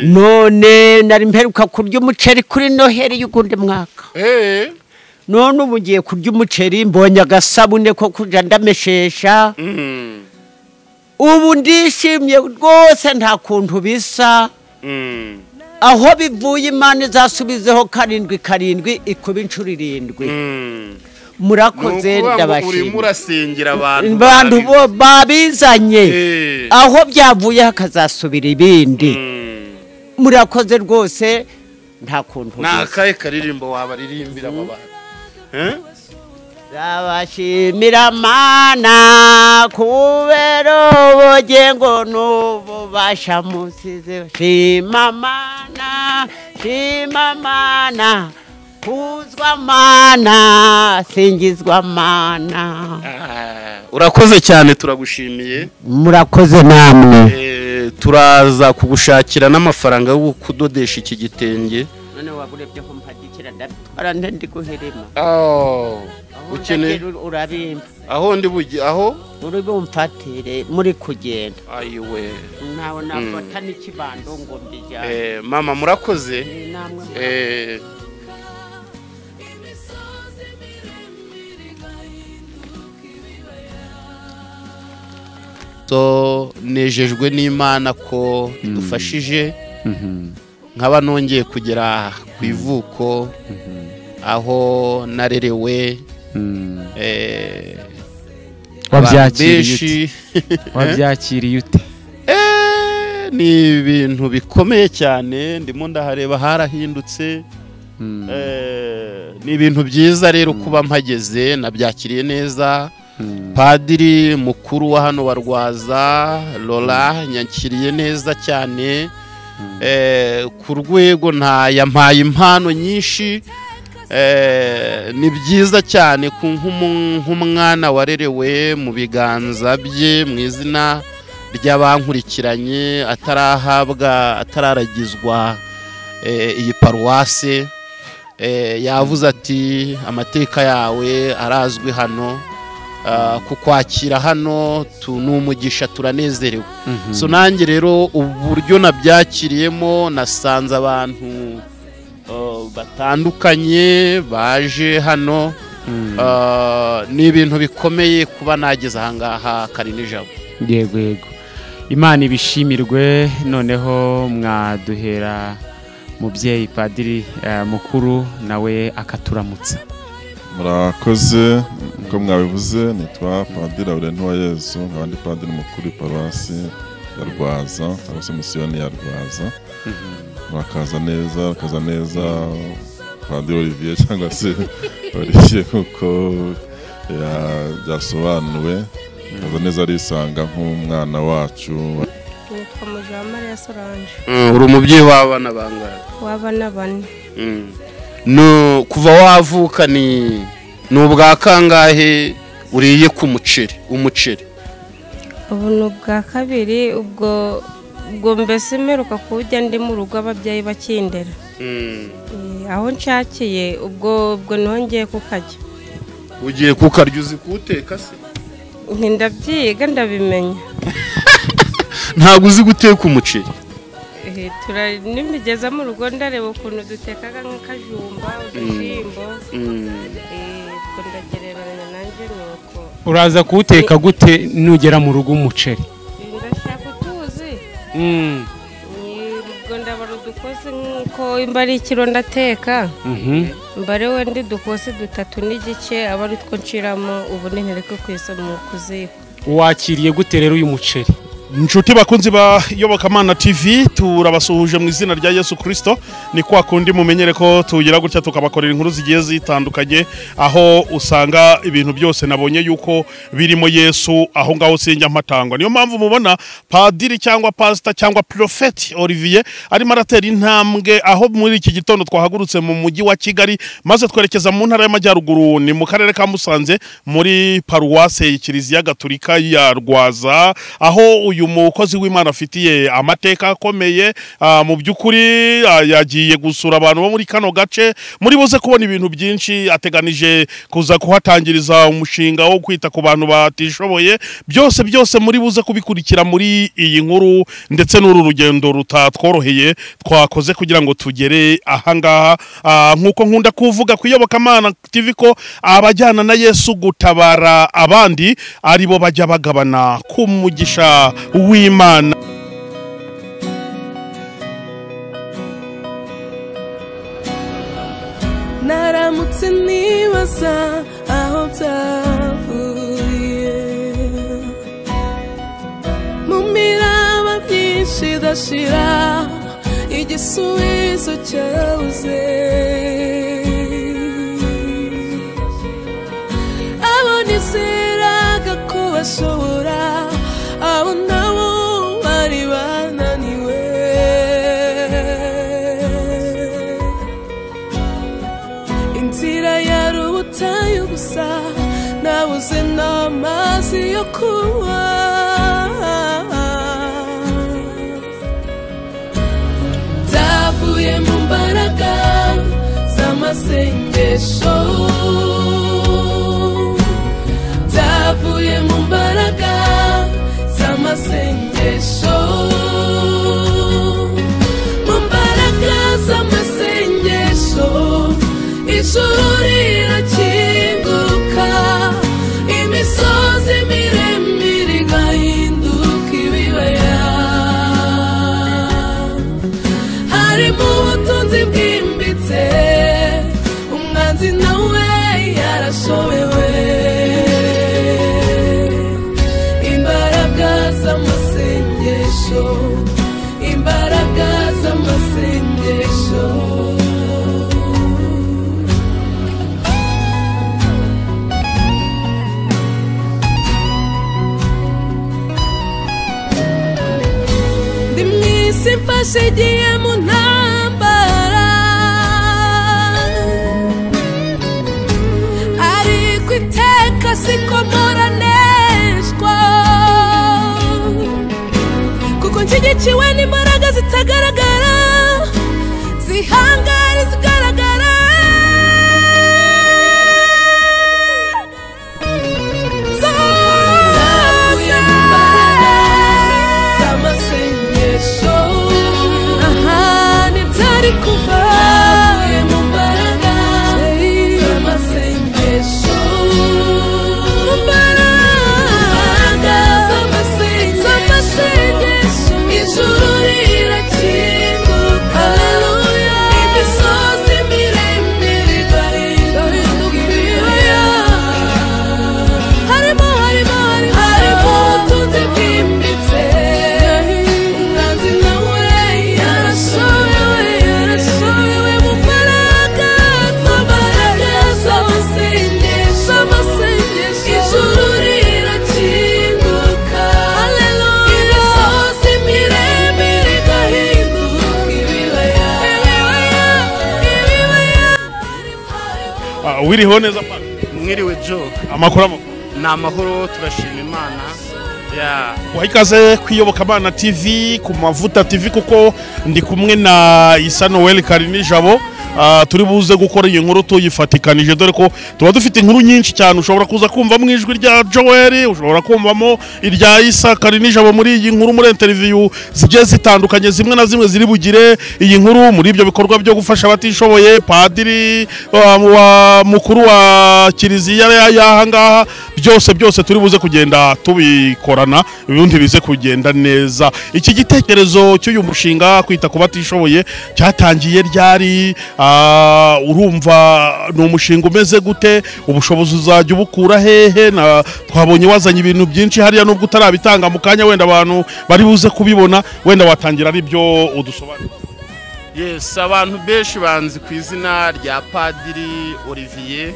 none nari mperuka kurya umuceri kuri Noheri y'ugundi mwaka none ubu ngiye kurya umuceri mbonye agasabune ko kuja ndameshesha ubu ndishimye rwose nta kuntu bisa aho bivuye Imana izasubizeho 7 ikuba incuro 7 murakoze ndabashimira murasengera abantu bo babizanye aho byavuye hakazasubira ibindi murakoze rwose nta kuntu nakaye karirimbo wabaririmbira abo bantu Zabashimira Mana kubera ubugingo n'ububasha musize shima Mana kuzwa Mana singizwa Mana urakoze cyane turagushimiye murakoze namwe turaza kugushakira n'amafaranga yo kudodesha iki gitenge none waburebye ko mpagikira ndabitwara ndi guherema ukene urabimba aho ndi bugi aho uri bumfatire muri kugenda ayiwe nawe nafata n'ikibando ngo mbijyane mama murakoze so nejejwe n'Imana ko idufashije nkaba nongeye kugera ku ivuko aho narerewe wabyakiriye ute ni ibintu bikomeye cyane ndimo ndahareba harahindutse ni ibintu byiza rero kuba mpageze nabyakiriye neza padiri mukuru wa hano warwaza Lola nyakiriye neza cyane ku rwego yampaye impano nyinshi ni byiza cyane nk'umwana warerewe mu biganza bye mu izina ry'abankurikiranye atararagizwa iyi paruwase yavuze ati amateka yawe arazwi hano kukwakira hano n'umugisha turanezerewe so nanjye rero uburyo nabyakiriyemo nasanze abantu batandukanye baje hano ni ibintu bikomeye kuba nageze ahangaha Karinijabo yego Imana ibishimirwe noneho mwaduhera mubyeyi padiri mukuru nawe akaturamutsa murakoze uko mwabivuze nitwa Padiri Laurent Uwayezu nkabandi padiri mukuru paruwasi ya Rwaza cyangwa se misiyoni ya Rwaza murakaza neza Padiri Olivier cyangwa se Olivier kuko yasobanuwe kaza neza arisanga nk'umwana wacu nitwa Mujamariya Solange uri umubyeyi w'abana bangahe w'abana 4 no kuva wavuka ni ubwa kangahe uriye ku umuceri ubu n'ubwa kabiri ubwo mbese meruka kujya ndi mu rugo ababyeyi bakindera aho nshakiye ubwo nongeye kukajya ugiye kukarya uzi kuwuteka se ndabyiga ndabimenya ntabwo uzi guteka umuceri nimigeza mu rugo ndareba ukuntu dutekaga nk'akajumba udushyimbo ndagereranya nanjye nuko uraza kuwuteka gute nugera mu rugo umuceri ndashaka utuzi ubwo ndabara udukosi nk'uko imba ari ikiro ndateka mbare wenda udukosi 3 n'igice aba ari two nshiramo ubu ntereke mu kuziko wakiriye gute rero uyu muceri Nshuti bakunzi ba Yobokamana TV turabasuhuje mu izina rya Yesu Kristo ni kwa kundi mumenyere ko tugira gutya tukabakorera inkuru zigiye zitandukanye aho usanga ibintu byose nabonye yuko birimo Yesu aho ngaho sinjya mpatangwa niyo mpamvu mubona padiri cyangwa pastor cyangwa prophet Olivier arimo aratera intambwe aho muri iki gitondo twahagurutse mu mujyi wa Kigali maze twerekeza mu ntara y'Amajyaruguru ni mu karere ka Musanze muri paruwase y'Ikiliziya Gatolika ya Rwaza aho uyu mukozi w'Imana afitiye amateka akomeye mu by'ukuri yagiye gusura abantu bo muri kano gace muri buze kubona ibintu byinshi ateganije kuza kuhatangiriza umushinga wo kwita ku bantu batishoboye byose muri buze kubikurikira muri iyi nkuru ndetse n'uru rugendo rutatworoheye twakoze kugira ngo tugere ahangaha nkuko nkunda kuvuga ku Iyobokamana TV ko abajyana na Yesu gutabara abandi aribo bajya bagabana ku mugisha w'Imana. naramutse nibaza aho byavuye mu miraba myinshi idashira igisubizo cyabuze abo nizeraga ko bashobora abo nabo bari bananiwe inzira yari ubutayu gusa nabuze n'amazi yo kunywa zavuye mu mbaraga z'amasengesho zavuye mu mbaraga z'amasengesho mu mbaraga z'amasengesho ijuru rirakinguka imisozi miremire igahinduka ibibaya harimo ubutunzi bwimbitse umwanzi nawe yarashobewe imbaraga z'amasengesho imbaraga z'amasengesho simfashe igihe mu ntambara ariko iteka siko moraneshwa kuko nshyigikiwe n'imbaraga zitagaragara zihangara zigaragara wiriho neza mwiriwe Jo amakuru ni amahoro turashima Imana wahikaze ku Iyobokamana TV ku Mavuta TV kuko ndi kumwe na Isa Noel Karinijabo turi buze gukora iyi nkuru tuyifatikanije dore ko tuba dufite inkuru nyinshi cyane ushobora kuza kumva mu ijwi rya Joel ushobora kumvamo irya Isa Karinijabo muri iyi nkuru muri interview zigiye zitandukanye zimwe na zimwe ziri bugire iyi nkuru muri ibyo bikorwa byo gufasha abatishoboye padiri wa mukuru wa kiliziya yahangaha byose turi buze kugenda tubikorana ibindi bize kugenda neza. Iki gitekerezo cy'uyu mushinga kwita ku batishoboye cyatangiye ryari urumva ni umushinga umeze gute ubushobozi uzajya ubukura hehe na twabonye wazanye ibintu byinshi hariya nubwo utarabitanga mu kanya wenda abantu bari buze kubibona wenda watangira ari byo udusobanurira. Yes abantu benshi banzi ku izina rya Padiri Olivier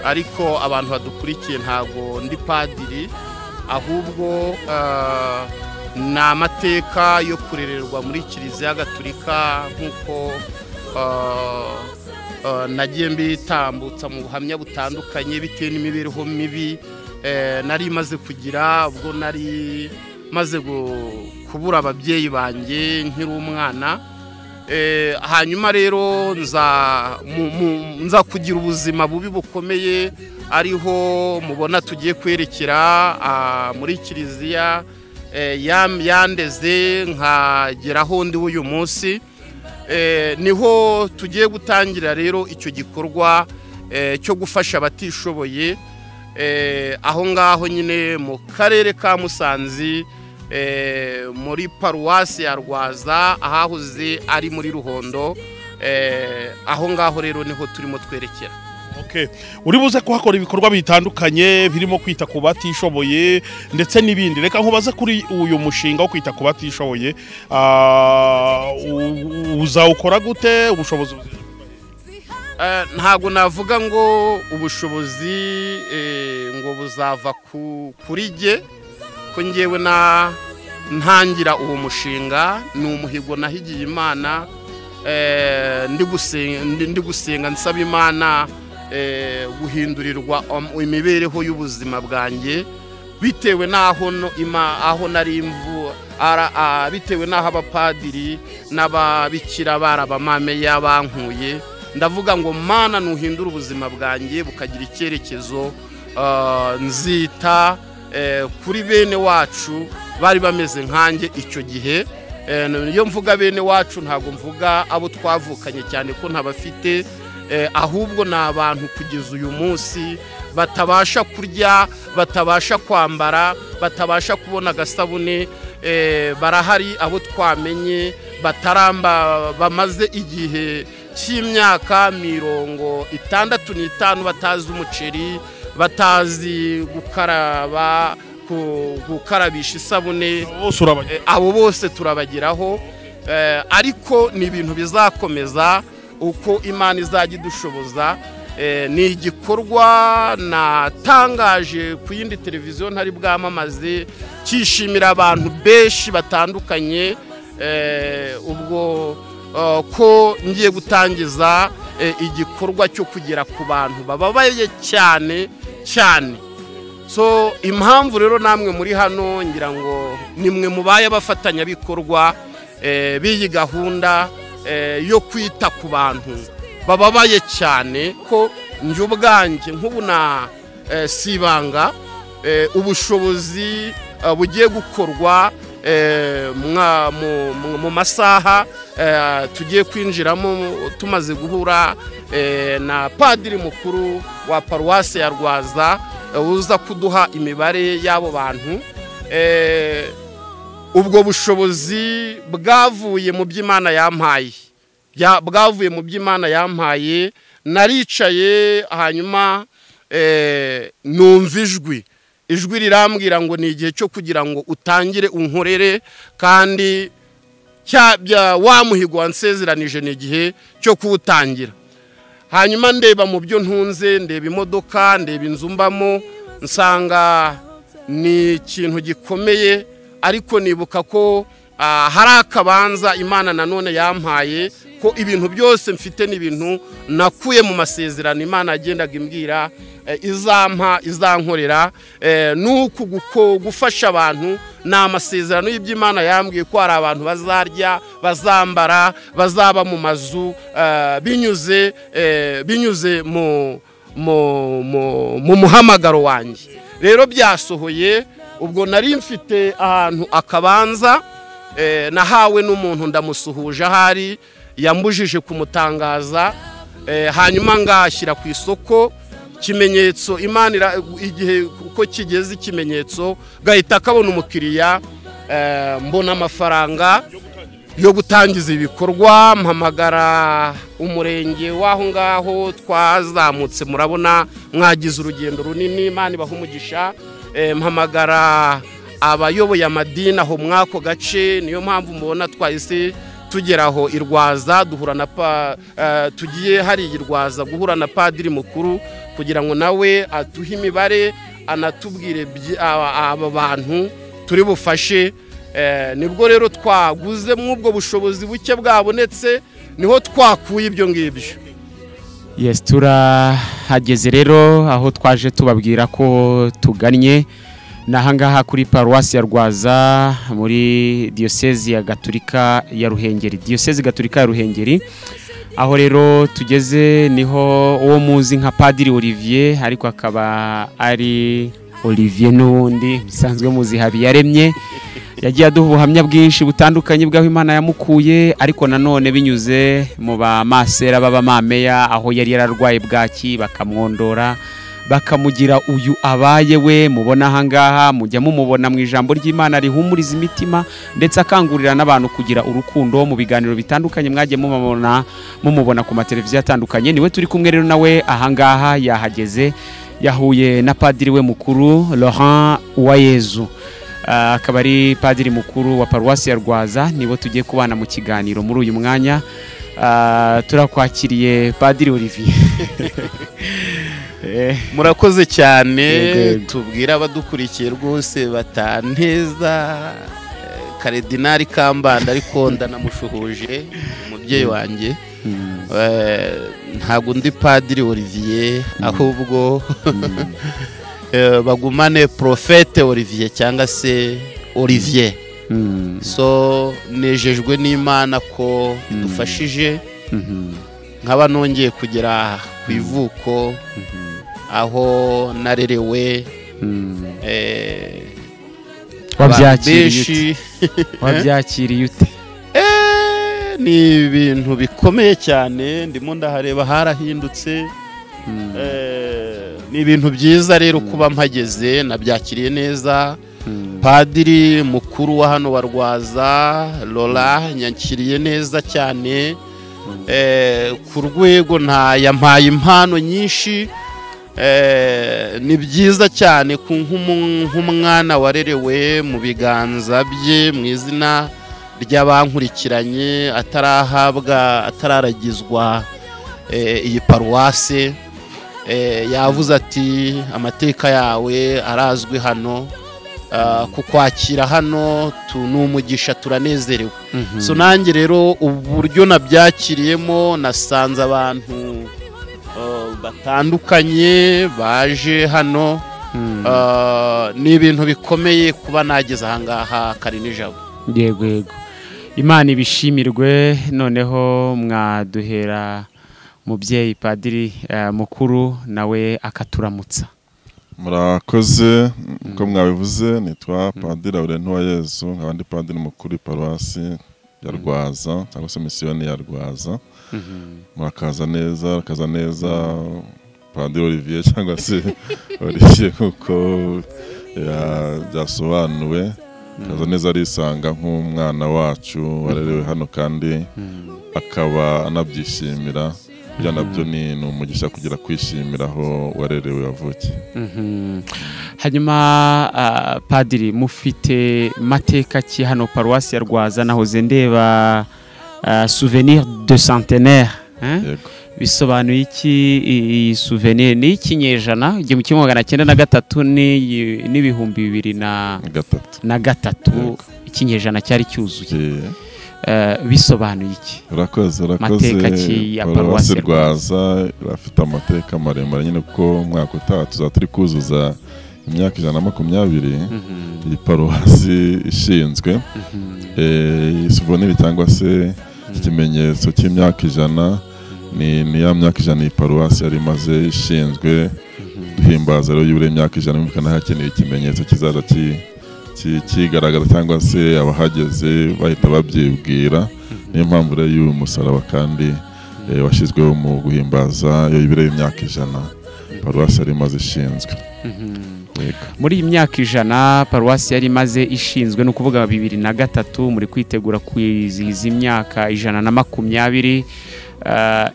ariko abantu badukurikiye ntago ndi padiri ahubwo ni amateka yo kurererwa muri Kiliziya Gatolika nkuko nagiye mbitambutsa mu buhamya butandukanye bitewe n'imibereho mibi nari maze kugira ubwo nari maze kubura ababyeyi banjye nkiri umwana. Hanyuma rero nza kugira ubuzima bubi bukomeye, ariho mubona tugiye kwerekera muri kiliziya yandeze nkageraho ndi uyu munsi. Niho tugiye gutangira rero icyo gikorwa cyo gufasha abatishoboye aho ngaho nyine mu karere ka Musanze, muri paruwasi ya Rwaza ahahoze ari muri Ruhondo. Aho ngaho rero niho turimo twerekera. Okay. Uri buze kuhakora ibikorwa bitandukanye birimo kwita ku batishoboye ndetse n'ibindi. Reka nkubaze kuri uyu mushinga wo kwita ku batishoboye, uzawukora gute? Ubushobozi ntago navuga ngo ubushobozi ngo buzava kuri jye, ko ngewe ntangira uwo mushinga ni umuhigo nahigiye Imana, ndi gusenga nsaba Imana guhindurirwa imibereho y'ubuzima bwanjye bitewe aho nari bitewe n'aho abapadiri n'ababikira barabamame yabankuye. Ndavuga ngo Mana nuhindura ubuzima bwanjye bukagira icyerekezo, nzita kuri bene wacu bari bameze nkanjye icyo gihe. Iyo mvuga bene wacu ntabwo mvuga abo twavukanye cyane ko ntabafite, ahubwo ni abantu kugeza uyu munsi batabasha kurya, batabasha kwambara, batabasha kubona agasabune. Barahari abo twamenye bataramba, bamaze igihe cy'imyaka 65 batazi umuceri, batazi gukarabisha isabune. Abo bose turabageraho, ariko ni ibintu bizakomeza uko Imana izajya idushoboza. Ni igikorwa natangaje ku yindi televiziyo ntari bwamamaze, cyishimira abantu benshi batandukanye. Ubwo ko ngiye gutangiza igikorwa cyo kugera ku bantu bababaye cyane cyane. So impamvu rero namwe muri hano ngira ngo nimwe mubaye abafatanyabikorwa b'iyi gahunda yo kwita ku bantu bababaye cyane, ko njye ubwanjye nk'ubu sibanga ubushobozi bugiye gukorwa mu masaha tugiye kwinjiramo, tumaze guhura na padiri mukuru wa paruwasi ya Rwaza uza kuduha imibare y'abo bantu. Ubwo bushobozi bwavuye mu by'Imana yampaye, naricaye hanyuma numva ijwi rirambwira ngo ni igihe cyo kugira ngo utangire unkorere, kandi wa muhigo wansezeranije ni igihe cyo kuwutangira. Hanyuma ndeba mu byo ntunze, ndeba imodoka, ndeba inzu mbamo, nsanga ni ikintu gikomeye, ariko nibuka ko hari akabanza Imana nanone yampaye, ko ibintu byose mfite n'ibintu nakuye mu masezerano Imana yagendaga imbwira izankorera. Nuko gufasha abantu ni amasezerano y'Imana yambwiye ko hari abantu bazarya, bazambara, bazaba mu mazu, binyuze mu muhamagaro wanjye. Rero byasohoye. Ubwo nari mfite ahantu akabanza nahawe n'umuntu, ndamusuhuje ahari, yambujije kumutangaza. Hanyuma ngashyira ku isoko kimenyetso, Imana igihe uko kigeze ikimenyetso gahita kabona umukiriya, mbona amafaranga yo gutangiza ibikorwa. Mpamagara umurenge w'aho ngaho twazamutse, murabona mwagize urugendo runini, Imana ibaha umugisha. Mpamagara abayoboye amadini aho mwako gace, niyo mpamvu mubona twahise tugeraho i Rwaza, tugiye hari i Rwaza guhura na padiri mukuru kugira ngo nawe aduhe imibare, anatubwire aba bantu turi bufashe. Nibwo rero twaguze mw'ubwo bushobozi buke bwabonetse, niho twakuye ibyo ngibyo. Yes, turahageze rero aho twaje tubabwira ko tugannye nahangaha kuri paruwasi ya Rwaza muri diocese ya Gatolika ya Ruhengeri, diocese Gatolika ya Ruhengeri. Aho rero tugeze niho uwo muzi nka Padiri Olivier, ariko akaba ari Olivier n'undi bisanzwe muzi Habiyaremye, yagiye aduha ubuhamya bwinshi butandukanye bw'aho Imana yamukuye, ariko nanone binyuze mu bamasera b'abamameya, aho yari yararwaye bwaki bakamwondora bakamugira uyu abaye we mubona ahangaha. Mujya mumubona mu ijambo ry'Imana rihumuriza imitima, ndetse akangurira n'abantu kugira urukundo. Mu biganiro bitandukanye mwagiye mumubona ku mateleviziyo atandukanye. Niwe turi kumwe rero nawe ahangaha yahageze, yahuye na padiri we mukuru Laurent Uwayezu, akaba ari padiri mukuru wa paruwasi ya Rwaza. Nibo tugiye kubana mu kiganiro muri uyu mwanya. Turakwakiriye Padiri Olivier. Murakoze cyane. Tubwira abadukurikiye rwose batanteza Karidinali Kambanda, ariko ndanamushuhuje umubyeyi wanjye. Ntabwo ndi Padiri Olivier, ahubwo bagumane Prophète Olivier cyangwa se Olivier. So nejejwe n'Imana ko idufashije, nkaba nongeye kugera ku ivuko aho narerewe. Wabyakiriye ute? Ni ibintu bikomeye cyane, ndimo ndahareba harahindutse. Ni ibintu byiza rero kuba mpageze, nabyakiriye neza. Padiri mukuru wa hano wa Rwaza Laurent nyakiriye neza cyane, ku rwego yampaye impano nyinshi. Ni byiza cyane nk'umwana warerewe mu biganza bye mu izina ry'abankurikiranye, atararagizwa iyi paruwase. Yavuze ati amateka yawe arazwi hano, kukwakira hano n'umugisha, turanezerewe. So nanjye rero uburyo nabyakiriyemo, nasanze abantu batandukanye baje hano. Ni ibintu bikomeye kuba nageze ahangaha kari nijabo. Yego, Imana ibishimirwe. Noneho mwaduhera mubyeyi Padiri mukuru nawe akaturamutsa. Murakoze. Uko mwabivuze, nitwa Padiri Laurent Uwayezu, nkabandi padiri mukuru paruwasi ya Rwaza cyangwa se misiyoni ya Rwaza. Murakaza neza Padiri Olivier cyangwa se Olivier kuko byasobanuwe. Kaza neza arisanga nk'umwana wacu warerewe hano, kandi akaba anabyishimira. Bya nabyo ni umugisha kugira kwishimira aho warerewe wavukiye. Hanyuma Padiri, mufite mateka ki hano paruwasi ya Rwaza? Nahoze ndeba souvenir de centenaire. Bisobanuye iki iyi souvenir? Ni ikinyejana 1903 n'ibihumbi 2003 ikinyejana cyari cyuzuye. Bisobanuye iki? Urakoze. Mateka ki ya paruwasi Rwaza irafite amateka maremare nyine, kuko mwaka utaha tuzaturi kuzuza imyaka 120 iyi paruwasi ishinzwe. Souvenir cyangwa se ikimenyetso cy'imyaka 100 ni ya myaka 100 iyi paruwasi yari imaze ishinzwe. Duhimbaza rero y'ubure imyaka 100, kandi hakenewe ikimenyetso kizaza kigaragaza cyangwa se abahageze bahita babyibwira. Niyo mpamvu rero y'uyu musaraba kandi washyizweho mu guhimbaza y'ubure imyaka 100 paruwasi yari imaze ishinzwe. Muri iyi myaka 100 paruwasi yari imaze ishinzwe, no kuvuga 2003 muri kwitegura kwizihiza imyaka 120.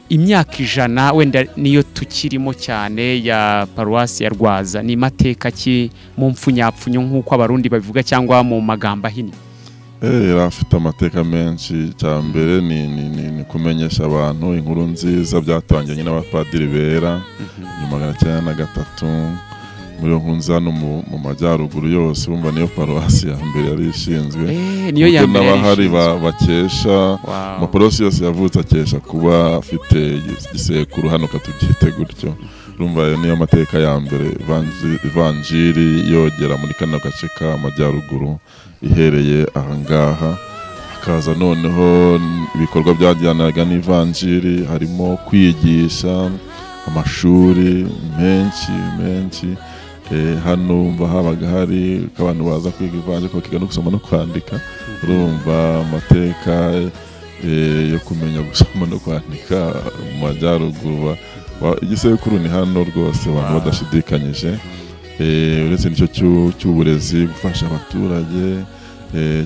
Imyaka 100 wenda niyo tukirimo cyane ya paruwasi ya Rwaza. Ni mateka ki mu mpfunyapfunyo nk'uko abarundi babivuga, cyangwa mu magambo ahinnye? Afite amateka menshi. Cyambere ni kumenyesha abantu inkuru nziza byatangiye n'abapadiri bera nyuma ya 1903 muri nkuru hano mu majyaruguru yose. Bumva niyo paruwasi ya mbere yari ishinzwe. Niyo ya mbere n'abahari bakesha amaparuwasi yose yavutse akesha kuba afite igisekuru hano, katubyite gutyo. urumva ayo niyo mateka ya mbere ivanjiri yogera muri kano gace k'amajyaruguru ihereye ahangaha. Hakaza noneho ibikorwa byajyanaga n'ivanjiri, harimo kwigisha, amashuri menshi hano habaga hari abantu baza kwiga ivanjiri bakiga no gusoma no kwandika. Urumva amateka yo kumenya gusoma no kwandika mu majyaruguru igisekuru ni hano rwose abantu badashidikanyije. Uretse nicyo cy'uburezi, gufasha abaturage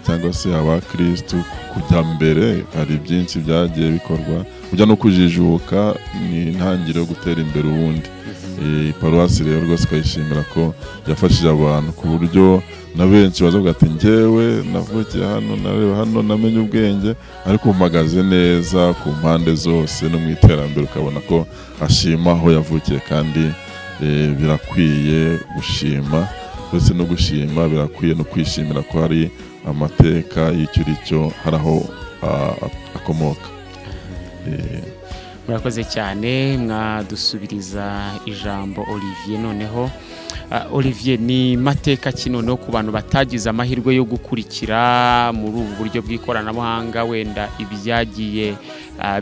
cyangwa se abakristu kujya mbere, hari byinshi byagiye bikorwa, kujya no kujijuka ni intangiriro yo gutera imbere ubundi. Paruwasi rero rwose kayishimira ko yafashije abantu ku buryo na benshi bazavuga ati njyewe navukiye hano, nareba hano, namenye ubwenge, ariko mpagaze neza ku mpande zose no mu iterambere, ukabona ko ashima aho yavukiye kandi birakwiye gushima. Uretse no gushima, birakwiye no kwishimira ko hari amateka y'icyo uricyo, hari aho akomoka. Murakoze cyane, mwadusubiriza ijambo Olivier. Noneho Olivier, ni mateka ki noneho ku bantu batagize amahirwe yo gukurikira muri ubu buryo bw'ikoranabuhanga, wenda ibyagiye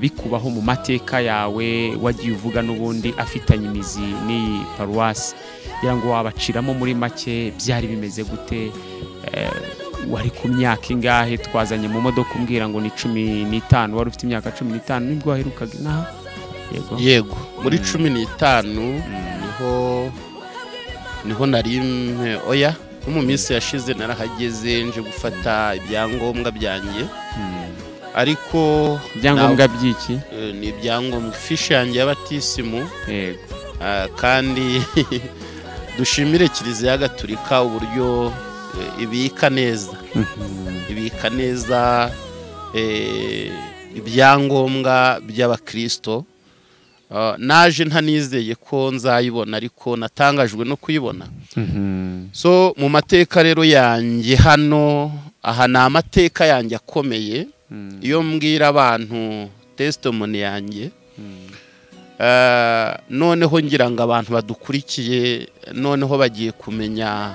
bikubaho mu mateka yawe wagiye uvuga n'ubundi afitanye imizi n'iyi paruwasi, kugira ngo wabaciramo muri make byari bimeze gute? Wari ku myaka ingahe? Twazanye mu modoka umbwira ngo ni 15, wari ufite imyaka 15 nibwo waherukaga inaha? Yego, muri 15 niho nari oya, mu minsi yashize narahageze nje gufata ibyangombwa byanjye. Ariko ibyangombwa by'iki? Ni ibyangombwa, fishi yanjye y'abatisimu. Yego. Kandi dushimire Kiliziya Gatolika uburyo ibika neza ibyangombwa by'abakristo. Naje ntanizeye ko nzayibona, ariko natangajwe no kuyibona. So mu mateka rero yanjye hano, aha ni amateka yanjye akomeye. Iyo mbwira abantu testimony yanjye, noneho ngira ngo abantu badukurikiye noneho bagiye kumenya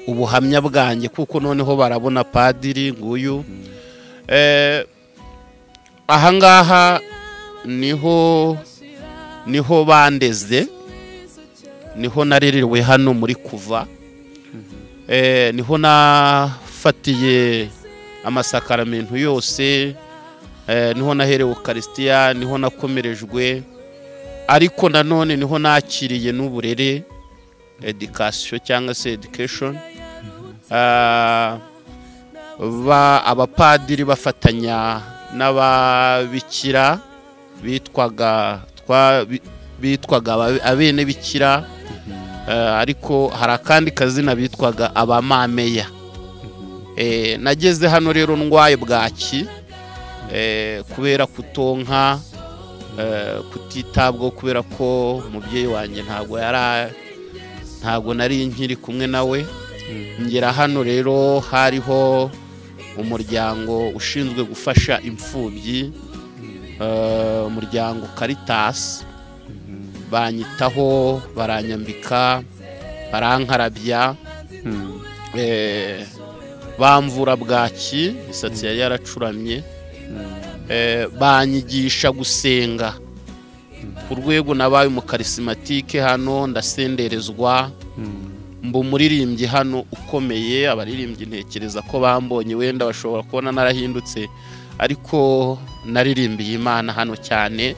ubuhamya bwanjye, kuko noneho barabona padiri nguyu. Ahangaha niho bandeze, niho narerewe hano muri kuva, niho nafatiye amasakaramentu yose, niho naherewe Eucharistia, niho nakomerejwe, ariko nanone niho nakiriye n'uburere, education cyangwa se education. Abapadiri bafatanya n'ababikira bitwaga abene bikira, ariko hari akandi kazina bitwaga abamameya. Nageze hano rero ndwaye bwaki, kubera kutonka, kutitabwaho, kubera ko umubyeyi wanjye ntabwo nari nkiri kumwe nawe. Ngera hano rero hariho umuryango ushinzwe gufasha imfubyi, umuryango Caritas. Banyitaho, baranyambika, barankarabya, bamvura bwaki, isatsi yari yaracuramye, banyigisha gusenga. Ku rwego nabaye umukarisimatike hano, ndasenderezwa, mbu muririmbyi hano ukomeye. Abaririmbyi ntekereza ko bambonye wenda bashobora kubona narahindutse, ariko naririmbiye Imana hano cyane.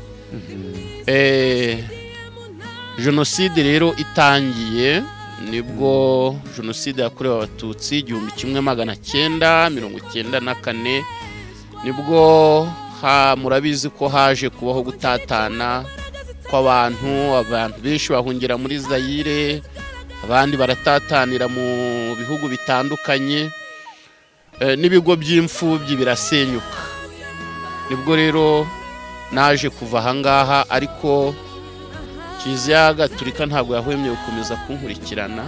Jenoside rero itangiye, nibwo jenoside yakorewe abatutsi 1994, nibwo murabizi ko haje kubaho gutatana kw'abantu. Abantu benshi bahungira muri Zaire, abandi baratatanira mu bihugu bitandukanye, n'ibigo by'imfubyi birasenyuka. Nibwo rero naje kuva ahangaha, ariko Kiliziya Gatolika ntabwo yahwemye gukomeza kunkurikirana,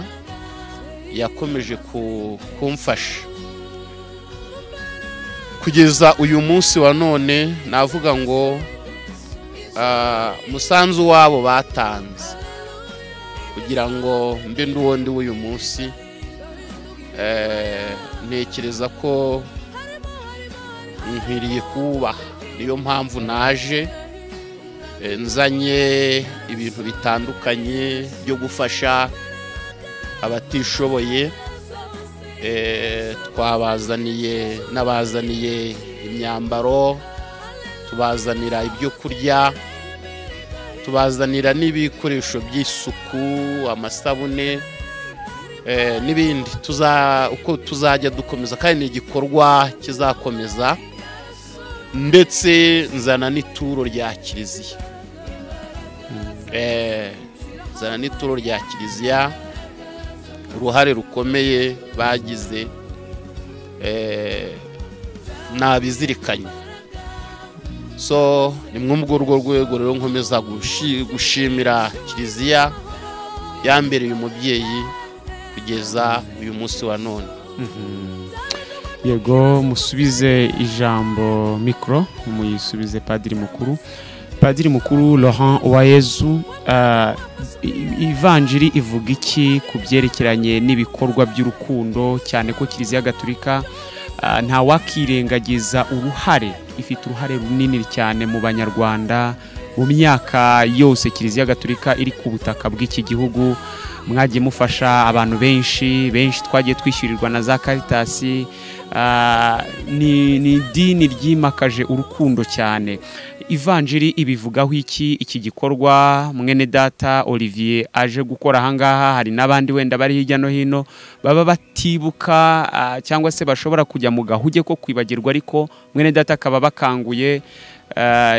yakomeje kumfasha kugeza uyu munsi wa none. Navuga ngo umusanzu wabo batanze kugira ngo mbe nduwondi w'uyu munsi. Ntekereza ko nkwiriye kubaha, niyo mpamvu naje nzanye ibintu bitandukanye byo gufasha abatishoboye. N'abazaniye imyambaro, tubazanira ibyo kurya, tubazanira n'ibikoresho by'isuku, amasabune n'ibindi. Uko tuzajya dukomeza, kandi ni igikorwa kizakomeza, ndetse nzana n'ituro rya kiliziya. Nzana n'ituro rya kiliziya, uruhare rukomeye bagize nabizirikanye. So ni mwe mu rwego rero nkomeza gushimira kiliziya yambereye umubyeyi kugeza uyu munsi wa none. Yego, musubize ijambo mikro, muyisubize Padiri Mukuru. Padiri Mukuru Laurent Uwayezu, ivanjiri ivuga iki ku byerekeranye n'ibikorwa by'urukundo, cyane ko Kiliziya Gatolika nta wakirengagiza uruhare, ifite uruhare runini cyane mu Banyarwanda. Mu myaka yose Kiliziya Gatolika iri ku butaka bw'iki gihugu, mwagiye mufasha abantu benshi twagiye twishyurirwa na za Caritas. Ni idini ryimakaje urukundo cyane. Ivanjiri ibivugaho iki gikorwa mwene data Olivier aje gukora ahangaha? Hari n'abandi wenda bari hirya no hino baba batibuka cyangwa se bashobora kujya mu gahuge ko kwibagirwa, ariko mwene data akaba bakanguye.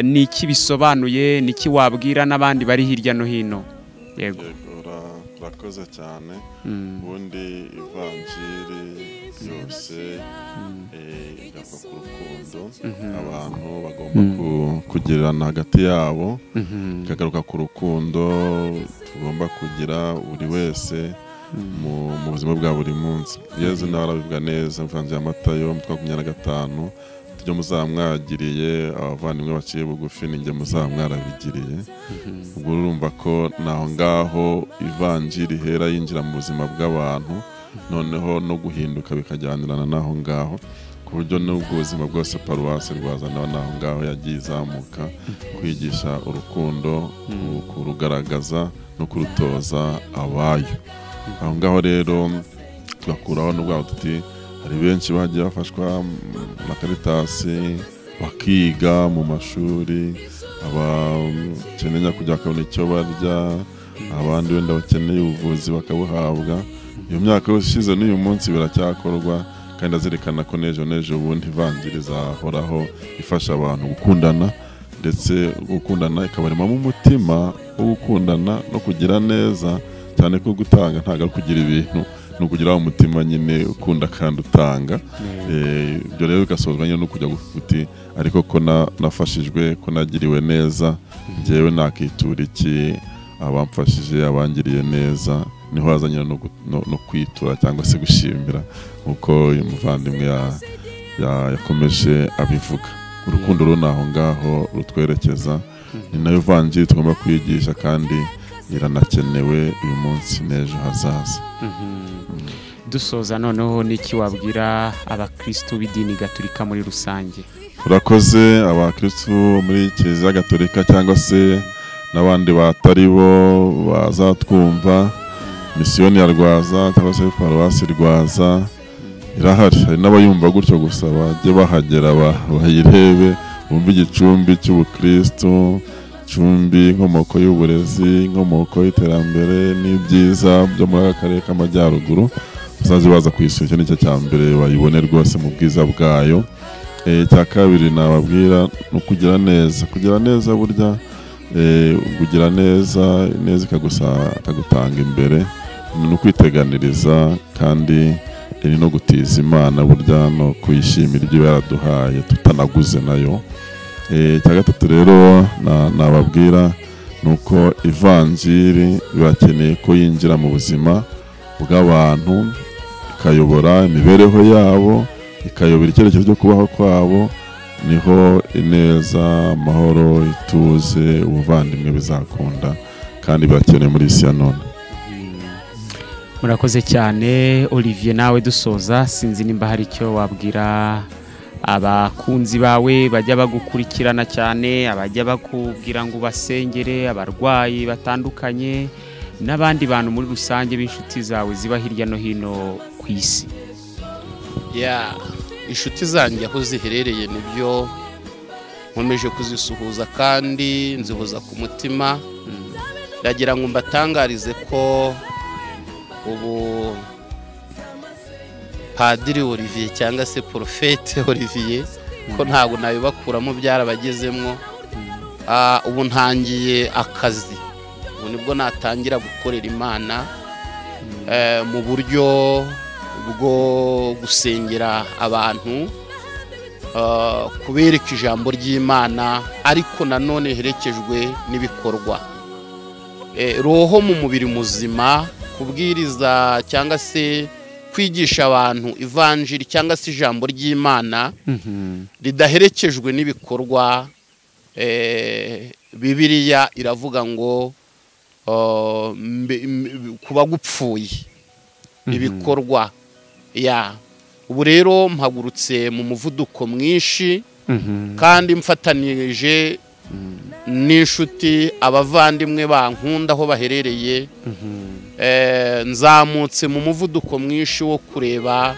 Ni iki bisobanuye, ni iki wabwira n'abandi bari hirya no hino? Yego, urakoze cyane. Ubundi ivanjiri yose igapfa ku rukundo, abantu bagomba kugirana hagati yabo, ikagaruka ku rukundo tugomba kugira buri wese mu buzima bwa buri munsi. Yezu nawe arabivuga neza mu Ivanjiri ya Matayo 25, tujye muzamwagiriye abavandimwe baciye bugufi, ninjye muzamwarabigiriye. Ubwo urumva ko naho ngaho ivanjiri ihera yinjira mu buzima bw'abantu, noneho no guhinduka bikajyanirana naho ngaho, ku buryo n'ubwo ubuzima bwose Paruwasi Rwaza naho ngaho yagiye izamuka kwigisha urukundo, kurugaragaza no kurutoza abayo. Aho ngaho rero tugakuraho n'ubwo tuti hari benshi bagiye bafashwa na Caritas bakiga mu mashuri, abakeneye kujya bakabona icyo barya, abandi wenda bakeneye ubuvuzi bakabuhabwa. Iyo myaka yose ishize n'uyu munsi biracyakorwa, kandi azirikana ko n'ejo bundi ivanjiri izahoraho ifasha abantu gukundana, ndetse gukundana ikabaremamo umutima wo gukundana no kugira neza, cyane ko gutanga ntabwo ari kugira ibintu, no kugira umutima nyine ukunda kandi utanga. Ibyo rero bigasozwa nyine no kujya gufuti, ariko ko nafashijwe, ko nagiriwe neza, njyewe nakitura iki abamfashije, abangiriye neza, niho hazanye no kwitura cyangwa se gushimira, uko umuvandimwe yakomeje abivuga. Urukundo rero naho ngaho rutwerekeza, ni nayo vanjiri tugomba kwigisha, kandi iranakenewe uyu munsi n'ejo hazaza. Dusoza noneho n'iki wabwira abakristo b'idini Gatolika muri rusange? Urakoze. Abakristo muri Kiliziya Gatolika cyangwa se n'abandi batari bo bazatwumva, misiyoni ya Rwaza cyangwa se Paruwasi Rwaza irahari. Hari n'abayumva gutyo gusa, bajye bahagera bayirebe, bumve igicumbi cy'ubukristo, icumbi inkomoko y'uburezi, inkomoko y'iterambere n'ibyiza byo muri aka karere k'Amajyaruguru. Bazaze baza kwisura, nicyo cya mbere bayibone rwose mu bwiza bwayo. Cya kabiri nababwira no kugira neza burya, kugira neza ikagutanga imbere, no kwiteganiriza, kandi ni no gutiza Imana burya, no kuyishimira ibyo yaraduhaye tutanaguze nayo. Cya gatatu rero nababwira nuko ivanjiri birakeneye ko yinjira mu buzima bw'abantu, ikayobora imibereho yabo, ikayobora icyerekezo cyo kubaho kwabo, niho ineza, amahoro, ituze, ubuvandimwe bizakunda, kandi birakeneye muri isi ya none. murakoze cyane Olivier. Nawe dusoza, sinzi nimba hari icyo wabwira abakunzi bawe bajya bagukurikirana cyane, abajya bakubwira ngo basengere, abarwayi batandukanye n'abandi bantu muri rusange b'inshuti zawe ziba hirya no hino ku isi. inshuti zanjye aho ziherereye nibyo nkomeje kuzisuhuza kandi nzihuza ku mutima. ndagira ngo mbatangarize ko ubu Padiri Olivier cyangwa se Prophète Olivier ko ntabwo nabibakuramo byarabagezemwo. Ubu ntangiye akazi, ubu nibwo natangira gukorera Imana mu buryo bwo gusengera abantu, kubereka ijambo ry'Imana, ariko nanone herekejwe n'ibikorwa. Roho mu mubiri muzima, kubwiriza cyangwa se kwigisha abantu ivanjiri cyangwa se ijambo ry'Imana ridaherekejwe n'ibikorwa. Bibiliya iravuga ngo kuba gupfuye ibikorwa. Ubu rero mpagurutse mu muvuduko mwinshi kandi mfatanije n'inshuti abavandimwe bankunda aho baherereye. Nzamutse mu muvuduko mwinshi wo kureba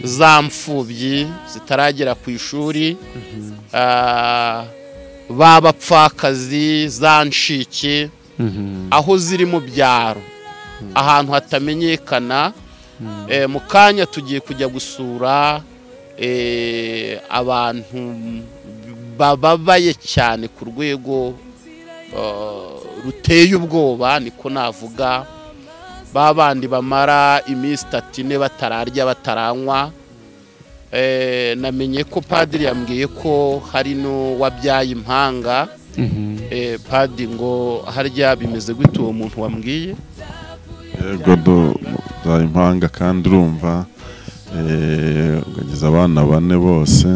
za mfubyi zitaragera ku ishuri, babapfakazi, za nshike aho ziri mu byaro ahantu hatamenyekana. Mu kanya tugiye kujya gusura abantu bababaye cyane ku rwego ruteye ubwoba, niko navuga. Babandi bamara iminsi 3 batararya bataranywa. Namenye ko Padiri yambwiye ko hari no wabyaye impanga. Padiri ngo harya bimeze gute uwo muntu wambwiye? Yego da impanga kandi urumva ngagize abana 4 bose.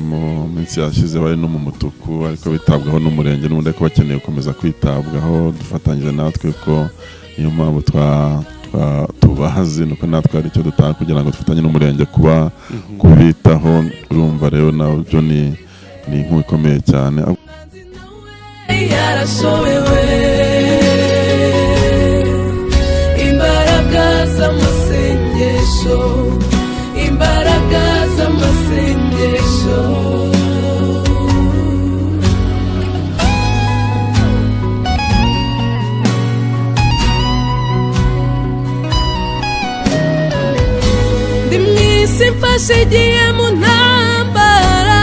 Mu minsi yashize bari no mu mutuku, ariko bitabwaho n'umurenge n'ubundi ko bakeneye gukomeza kwitabwaho. Dufatanyije natwe ko niyo mpamvu tubahaze nuko natwe ari cyo dutanga kugira ngo dufatanye n'umurenge kuba kubitaho. Urumva rero nabyo ni inkuru ikomeye cyane. Imbaraga z'amasengesho, imbaraga z'amasengesho. Ndi mwisi mfashe igihe mu ntambara,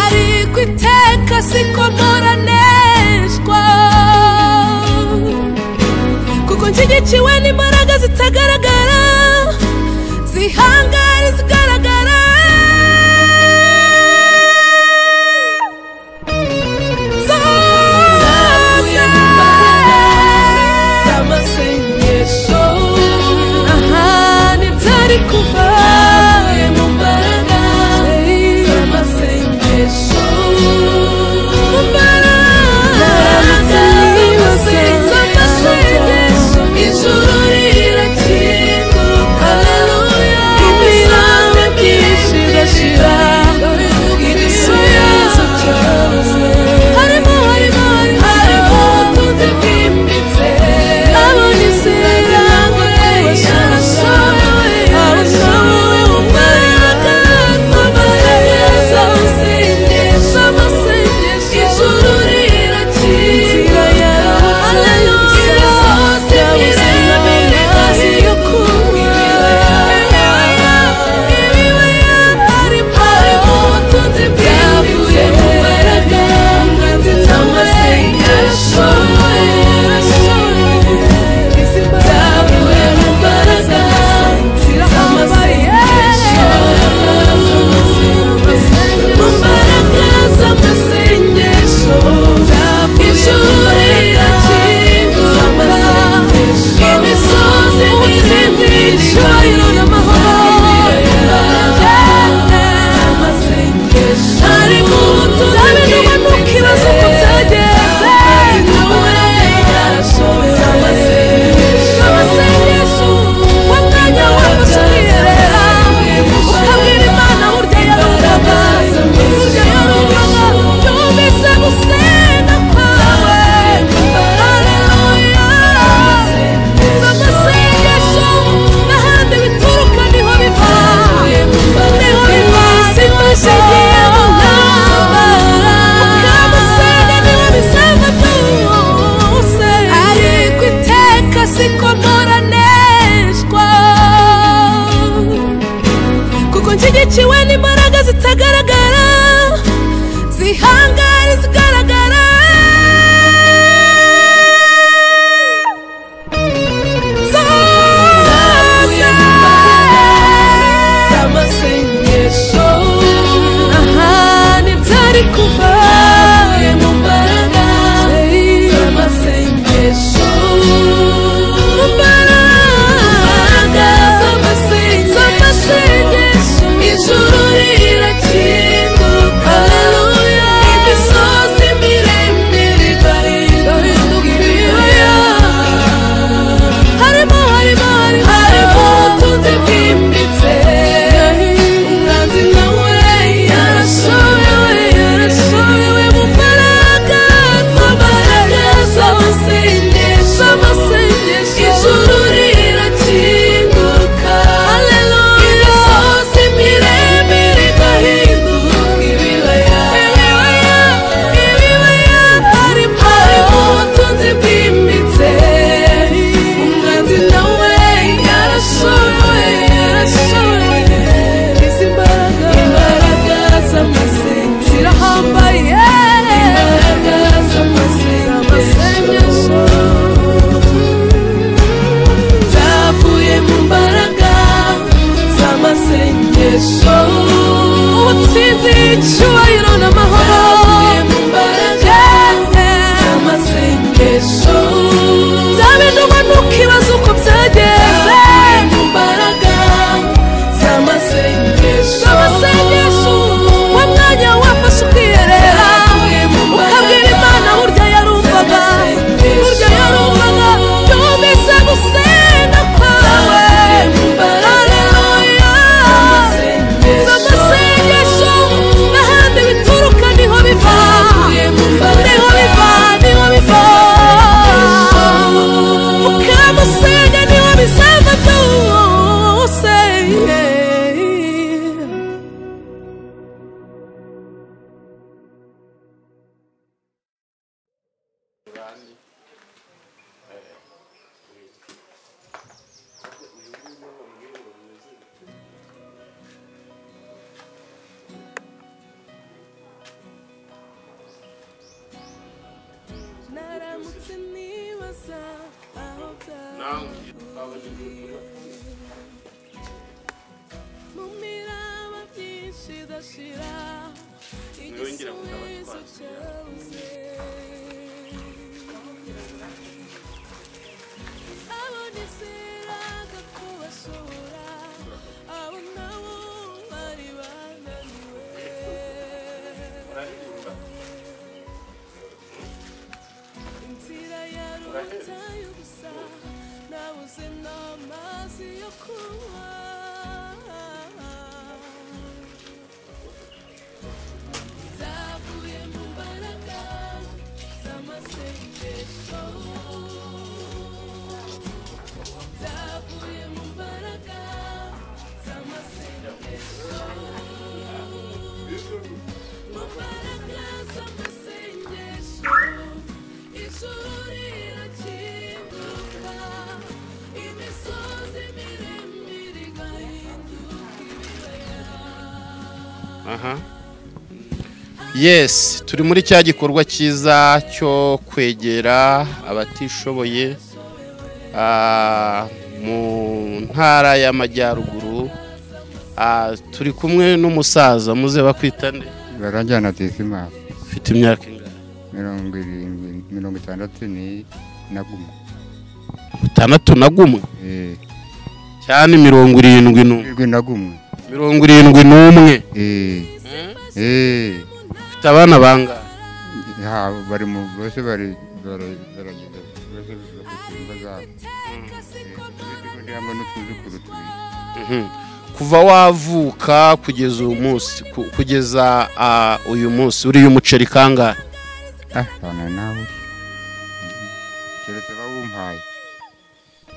ariko iteka siko mporaneshwa, kuko nshyigikiwe n'imbaraga zitagaragara zihangara zigaragara. Zose z'amasengesho, ntibyari kuva mu mbaraga z'amasengesho. Ijuru rirakira nshyigikiwe n'imbaraga zitagaragara zihangara zigaragara z'amasengesho ntibyari kuva mu mbaraga z'amasengesho mu mbaraga z'amasengesho ijuru rirakinguka haleluya imisozi miremire igahinduka ibibaya harimo ubutunzi bwimbitse umwanzi nawe yarashobewe mu mbaraga z'amasengesho ijuru rirakinguka haleluya imisozi miremire igahinduka ibibaya harimo ubutunzi bwimbitse umwanzi nawe yarashobewe izi imbaraga z'amasengesho zirahambaye imbaraga z'amasengesho zavuye mu mbaraga z'amasengesho ubutsinzi icyubahiro n'amahoro zavuye mu mbaraga z'amasengesho zabinuma ntukibaze uko byagenze mu mbaraga z'amasengesho wa mwanya wafashe ukiyerera ukabwira Imana burya yarumvaga yumvise gusenga kwawe haleluya z'amasengesho n'ahandi bituruka niho biva ukamusenga niho bizava byose naramutse nibaza aho mu miraba byinshi idashira igisubizo cyabuze abo nizeraga ko bashobora abo nabo bari bananiwe inzira yarutaye gusa nabuze n'amazi yo kunywa zavuye mu mbaraga z'amasengesho zavuye mu mbaraga z'amasengesho mu mbaraga z'amasengesho ijuru rirakinguka imisozi miremire igahinduka ibibaya Yes, turi muri cya gikorwa cyiza cyo kwegera abatishoboye mu ntara y'amajyaruguru. Turi kumwe n'umusaza muze bakwita nde? Baranjyana Tizimana. Ufite imyaka ingana? 60 nagumwe. 61? Cyane 70 nagumwe. 71? Ufite abana bangahe? Bari mu bose bari baragenda bose bafite imbaraga. Kuva wavuka kugeza uyu munsi uri umuceri kangahe? Bana nawe. Keretse bawumpaye.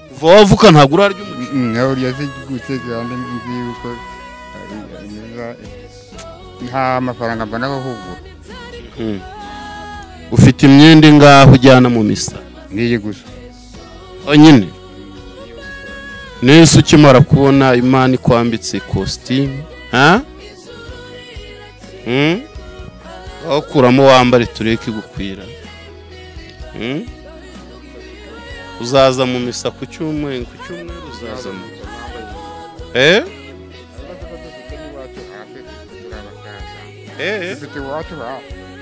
Kuva wavuka ntabwo urarya umuceri? Nawe uryaze guteze kandi nzi yuko nta mafaranga mbona ahubwo. Ufite imyenda ingaho ujyana mu misa? Niye gusa. Onyine? Nese ukimara kubona Imana ikwambitse costume ha aho kuramo wambare tureke gukwira uzaza mu misa ku cyumweru uzaza mu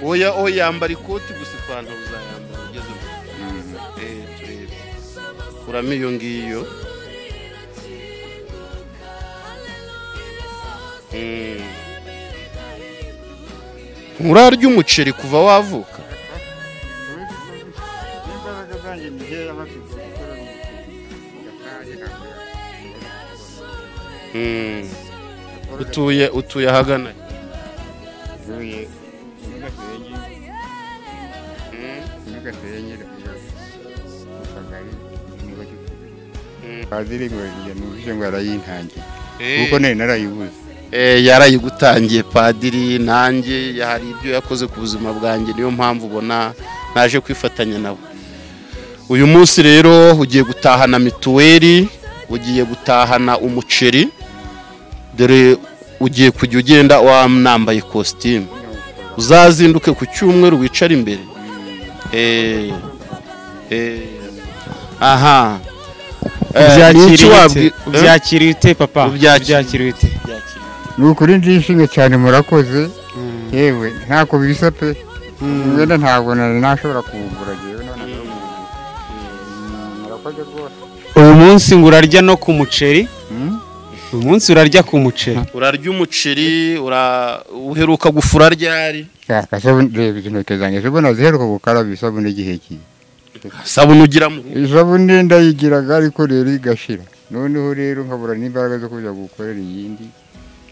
oya yambara ikoti gusa ipantaro uzayambara ugeze turebe kuramo iyo ngiyo urarya umuceri kuva wavuka utuye ahagana padiri ngo yarayintangiye kuko nari narayibuze yarayigutangiye padiri nanjye hari ibyo yakoze ku buzima bwanjye niyo mpamvu ubona naje kwifatanya nawe uyu munsi rero ugiye gutahana mituweli ugiye gutahana umuceri dore ugiye kujya ugenda wambaye costume uzazinduke ku cyumweru wicara imbere aha ubyakiriye ute papa ubyakiriye ute nukuri ndishimye cyane murakoze yewe ntako bisa pe wenda ntabwo nashobora kuwugura yewe none murakoze rwose uyu munsi ngo urarya no ku muceri uyu munsi urarya ku muceri urarya umuceri uheruka gufura ryari reba izi ntoki zanjye zibona ziheruka gukaraba isabune igihe kiye sabune ugira mu isabune ndayigiraga ariko rero igashira noneho rero nkabura n'imbaraga zo kujya gukorera iyindi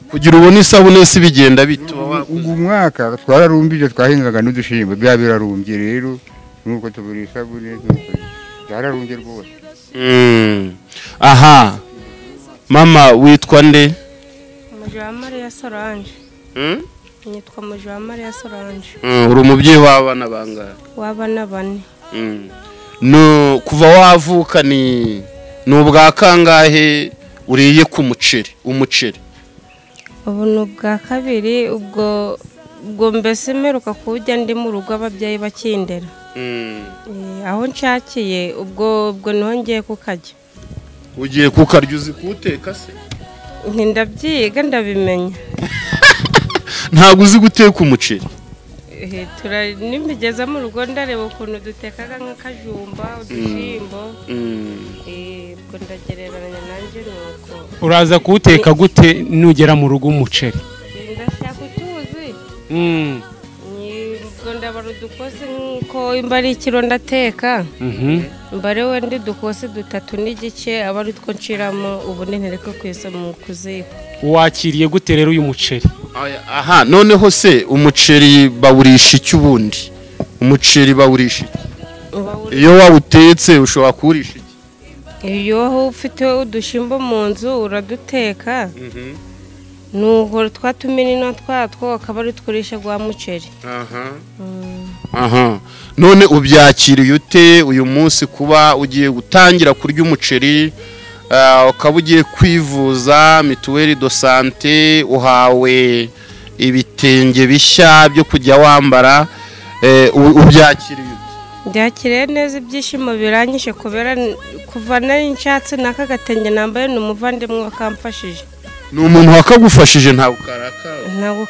kugira ubone isabune si bigenda bito ubu mwaka twararumbije twahingaga n'udushimbo bya birarumbye rero nuko tubura isabune byararumbye rwose aha mama witwa nde Mujawamariya Solange nitwa Mujawamariya Solange uri umubyeyi w'abana bangahe w'abana 4 no kuva wavuka ni ubwa kangahe uriye ku umuceri ubu ni ubwa kabiri ubwo mbese mperuka kujya ndi mu rugo ababyeyi bakindera aho nshakiye ubwo nongeye kukajya ugiye kukarya uzi kuwuteka se ndabyiga ndabimenya ntabwo uzi guteka umuceri nimigeza mu rugo ndareba ukuntu dutekaga nk'akajumba udushimbo ubwo ndagereranya nanjye nuko uraza kuwuteka gute nugera mu rugo umuceri ndashaka utuzi ubwo ndabara udukosi nk'uko imba ari ikiro ndateka mbare wenda udukosi 3 n'igice aba ari two nshiramo ubu ntereka kwesa mu kuziko wakiriye gute rero uyu muceri aha noneho se umuceri bawurisha iki ubundi umuceri bawurisha iki iyo wawutetse ushobora kuwurisha iki iyo ufite udushimbo mu nzu uraduteka nuko twatuminino twatwo akaba ari twurisha gwa muceri aha none ubyakiriye ute uyu munsi kuba ugiye gutangira kurya umuceri ukaba ugiye kwivuza mituweli do sante uhawe ibitenge bishya byo kujya wambara ubyakiriye ute byakiriye neza ibyishimo biranyishe kubera kuva nari nshatse n'aka gatenge nambaye n'umuvandimwe wakamfashije ni umuntu wakagufashije ntabwo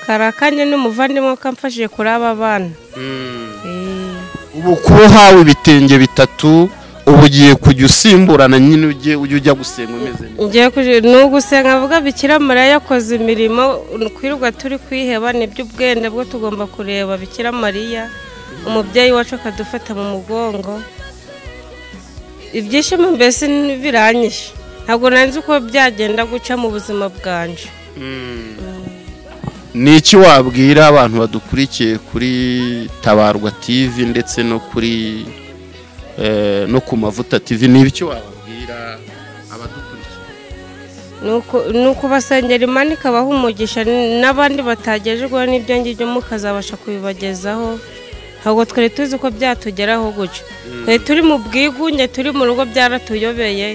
karakanye n'umuvandimwe wakamfashije kuri aba bana ubu kuba uhawe ibitenge 3 ubu ugiye kujya usimburana nyine ujya gusenga umeze neza ni ugusenga avuga Bikira Mariya yakoze imirimo kwirirwa turi kwiheba nibyo ubwende bwo tugomba kureba Bikira Mariya umubyeyi wacu akadufata mu mugongo ibyishimo mbese biranyishe ntabwo nanzi uko byagenda guca mu buzima bwanje ni iki wabwira abantu badukurikiye kuri Tabarwa TV ndetse no kuri no ku Mavuta TV ni iki wababwira abadukurikiye nuko basengera Imana ikabaha umugisha n'abandi batagejejwe n'ibyo ngibyo mukazabasha kubibagezaho ntabwo twari tuzi ko byatugeraho guca twari turi mu bwigunge turi mu rugo byaratuyobeye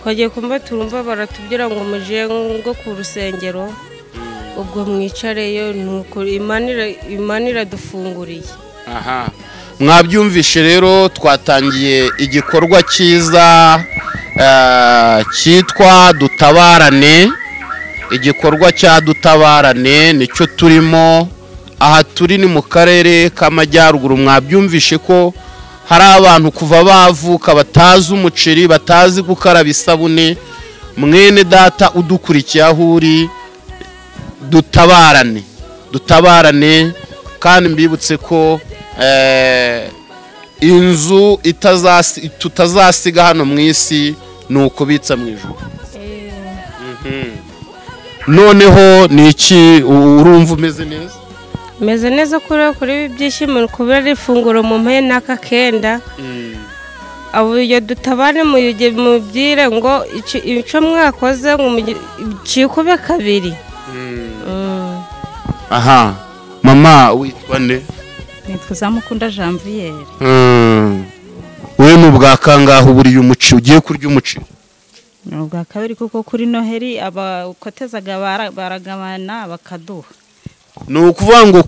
twagiye kumva turumva baratubwira ngo muje ngo ku rusengero ubwo mwicareyo nuko Imana iradufunguriye. aha mwabyumvishe rero twatangiye igikorwa cyiza cyitwa dutabarane. Igikorwa cya dutabarane nicyo turimo aha turi ni mu karere k'Amajyaruguru. Mwabyumvishe ko hari abantu kuva bavuka batazi umuceri, batazi gukaraba isabune. Mwene data udukurikiye aho uri, dutabarane kandi mbibutse ko inzu tutazasiga hano mu isi ni ukubitsa mu ijuru. Noneho ni iki urumva umeze neza? Meze neza kuri ibyishimo kubera ifunguro mu mpaye n'aka kenda. Abo iyo dutabane mubwire ngo icyo mwakoze cyikube kabiri. Aha mama witwa nde? Nitwa Zamukunda Janviere. Wewe n'ubwa kangaho buriye umuci ugiye kurya umuci? N'ubwa kabiri kuko kuri Noheri abakotezaga baragabana bakaduha. Ni ukuvuga ngo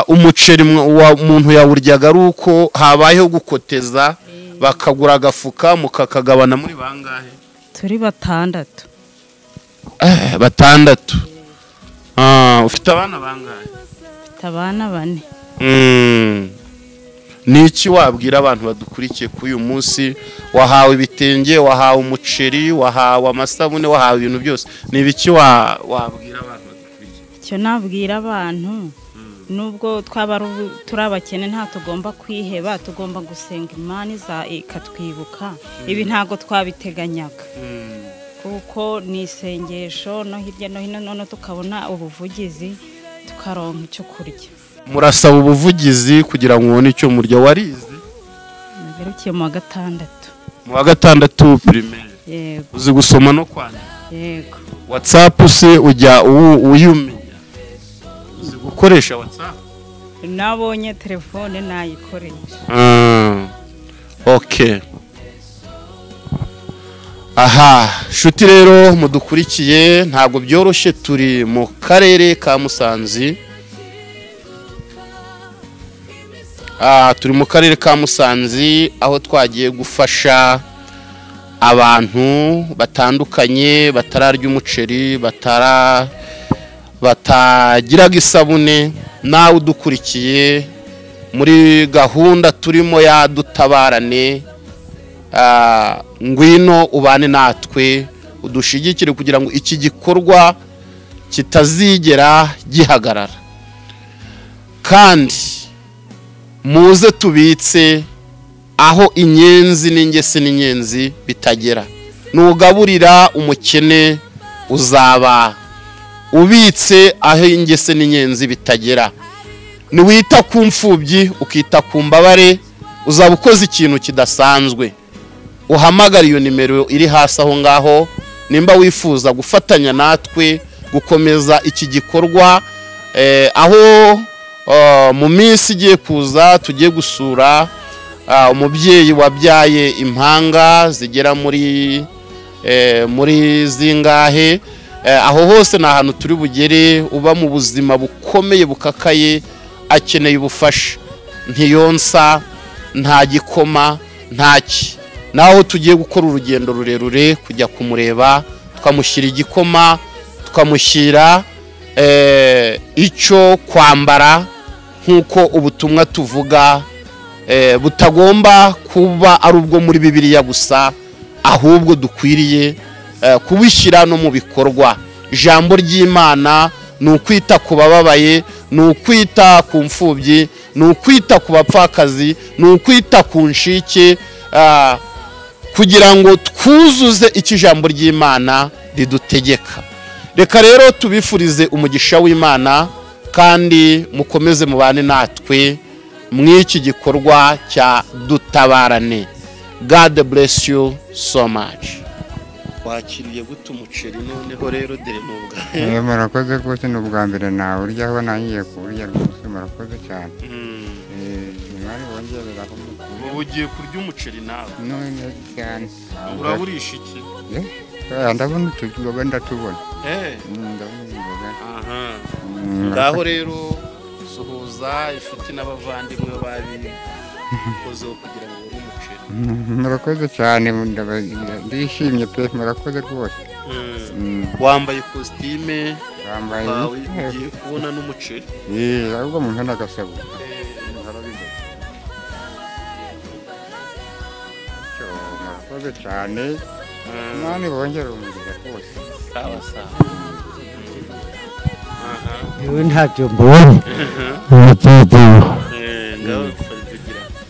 umuceri wa muntu yawuryaga ari uko habayeho gukoteza bakagura agafuka mukakagabana muri bangahe? Turi batandatu. Batandatu. Ufite abana bangahe? Ufite abana 4. Niki wabwira abantu badukurikiye ku uyu munsi? Wahawe ibitenge, wahawe umuceri, wahawe amasabune, wahawe ibintu byose. Ni biki wabwira abantu badukurikiye? Icyo nabwira abantu nubwo twaba turabakene nta tugomba kwiheba, tugomba gusenga Imana ikatwibuka. Ibi ntago twabiteganyaga. Kuko ni isengesho no hirya no hino none tukabona ubuvugizi tukaronka icyo kurya. Murasaba ubuvugizi kugira ngo ubone icyo murya. Warize? Nagarukiye mu wa 6. Mu wa 6 primaire. Yego. Uzi gusoma no kwandika? Yego. WhatsApp se ujya uyumenya? Uzi gukoresha WhatsApp? Nabonye telefone nayikoresha. Okay. Aha, shuti rero mudukurikiye ntabwo byoroshye, turi mu karere ka Musanze. Turi mu karere ka Musanze aho twagiye gufasha abantu batandukanye batararya umuceri, batagiraga isabune. Nawe udukurikiye muri gahunda turimo ya dutabarane, ngwino ubane natwe udushigikire kugira ngo iki gikorwa kitazigera gihagarara. Kandi muze tubitse aho inyenzi n'ingese n'inyenzi bitagera. Nugaburira umukene uzaba ubitse aho ingese n'inyenzi bitagera. Niwita ku mfubyi ukita ku mbabare uzaba ukoze ikintu kidasanzwe. Uhamagara iyo nimero iri hasi aho ngaho nimba wifuza gufatanya natwe gukomeza iki gikorwa. Aho mu minsi igiye kuza tugiye gusura umubyeyi wabyaye impanga zigera muri zingahe. Aho hose ni ahantu turi bugere, uba mu buzima bukomeye bukakaye, akeneye ubufasha, ntiyonsa, nta gikoma, ntaki. Naho tugiye gukora urugendo rurerure kujya kumureba, tukamushyira igikoma, tukamushyira icyo kwambara, nkuko ubutumwa tuvuga butagomba kuba ari ubwo muri Bibiliya gusa, ahubwo dukwiriye kubishyira no mu bikorwa. Ijambo ry'Imana ni ukwita ku bababaye, ni ukwita ku mfubyi, ni ukwita ku bapfakazi, ni ukwita ku nshike, kugira ngo twuzuze icyo ijambo ry'Imana ridutegeka. Reka rero tubifurize umugisha w'Imana kandi mukomeze mubane natwe mw'iki gikorwa cya dutabarane. God bless you so much. Wakiriye gute umuceri noneho rero dere n'ubwa? Murakoze rwose n'ubwa mbere nawe uryaho nangiye kuburya rwose murakoze cyane. Mwari wongereraho ubu ugiye kurya umuceri nawe? None cyane. Uraburisha iki? Ndabona utugabo ndatubona. Ndabona imboga. Aha. ngaho rero suhuza inshuti n'abavandimwe babikozeho kugira ngo uri umuceri. murakoze cyane ndishimye pe murakoze rwose. Wambaye kositime Wambaye ugiye kubona n'umuceri. ahubwo umuntu n'agasabo murakoze cyane nani bongera umugisha rwose. Sawa sawa. yewe ntacyo mbonye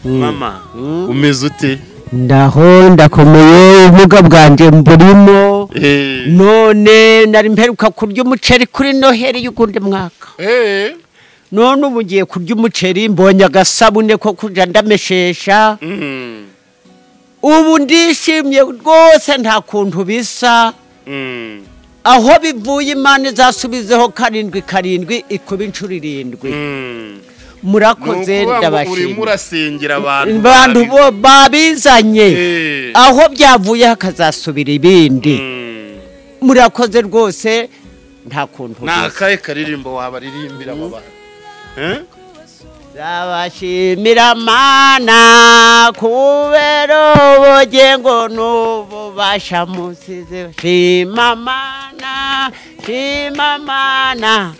Mama umeze ute? ndaho ndakomeye ubumuga bwanjye mburimo none nari mperuka kurya umuceri kuri noheri y'ugundi mwaka none ubu ngiye kurya umuceri mbonye agasabune ko kuja ndameshesha ubu ndishimye rwose nta kuntu bisa aho bivuye Imana izasubizeho 7 ikuba inshuro 7 murakoze ndabashimira murasengera abantu bo babizanye aho byavuye hakazasubira ibindi murakoze rwose nta kuntu nakaye karirimbo wabaririmbira mu bantu zabashimira Mana kubera ubugingo n'ububasha musize shima Mana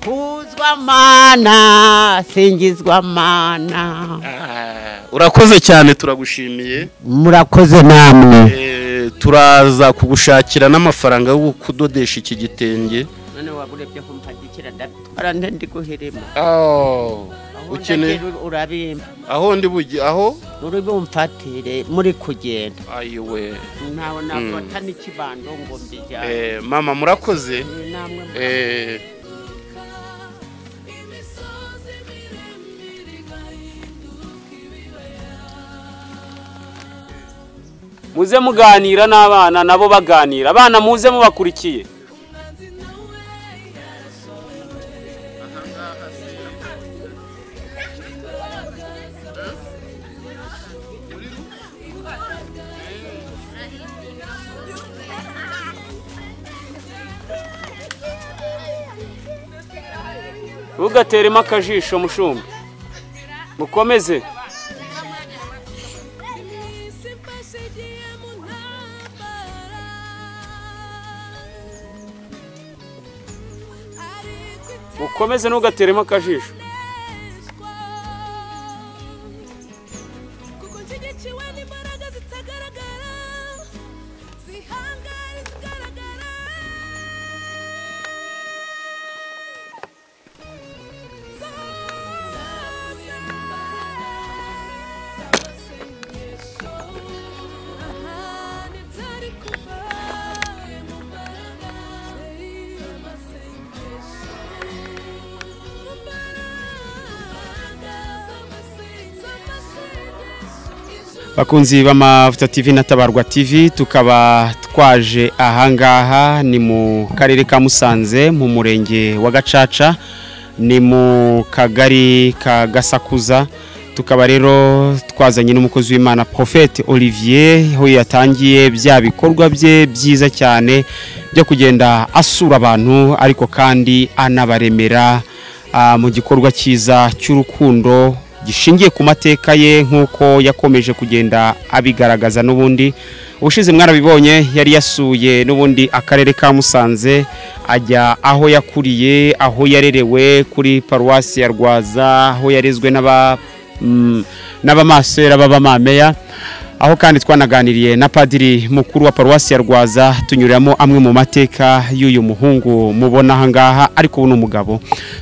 kuzwa Mana singizwa Mana. Urakoze cyane turagushimiye. Murakoze namwe. Turaza kugushakira n'amafaranga yo kudodesha iki gitenge. None waburebye ko mpagikira ndatwara ndi guhirima. Ukene urabimba. Aho ndi bugi aho uri bumfatire muri kugenda. Ayiwe. Ntawe nafata n'ikibando ngo mbijya. Mama murakoze. Namwe. muze muganira n'abana nabo baganira abana muze mubakurikiye ugateremo akajisho mushumba mukomeze ukomeze ntugateremo akajisho bakunzi b'amavuta TV na Tabarwa TV tukaba twaje ahangaha ni mu karere ka Musanze mu murenge wa Gacaca ni mu kagari ka Gasakuza tukaba rero twazanye n'umukozi w'Imana Prophète Olivier ho yatangiye bya bikorwa bye byiza cyane byo kugenda asura abantu ariko kandi anabaremera mu gikorwa cyiza cy'urukundo gishingiye ku mateka ye nkuko yakomeje kugenda abigaragaza n'ubundi ubushize mwarabibonye yari yasuye n'ubundi akarere ka Musanze ajya aho yakuriye aho yarerewe kuri paruwasi ya Rwaza aho yarezwe n'abamasera b'abamameya aho kandi twanaganiriye na padiri mukuru wa paruwasi ya Rwaza tunyuriramo amwe mu mateka y'uyu muhungu mubona ahangaha ariko ubu n'umugabo